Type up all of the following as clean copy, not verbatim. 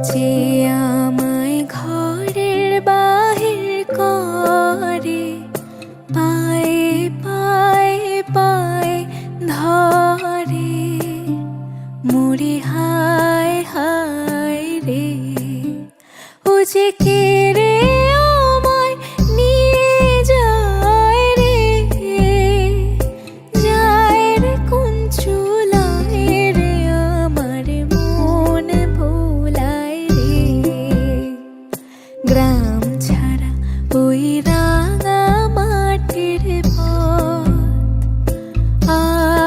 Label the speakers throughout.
Speaker 1: যে আমায় ঘরের বাহির করে, পায়ে পায়ে পায়ে ধরে, মরি হায় হায় রে। ও যে কে রে আমায় নিয়ে যায় রে, যায় রে কোন চুলায় রে, আমার মন ভোলায় রে। গ্রাম ছাড়া ওই রাঙা মাটির পথ আমার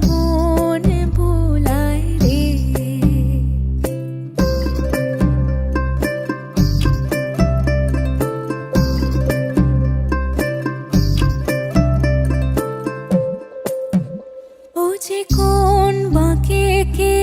Speaker 1: মন ভোলায় রে। ও যে কোন বাঁকে কে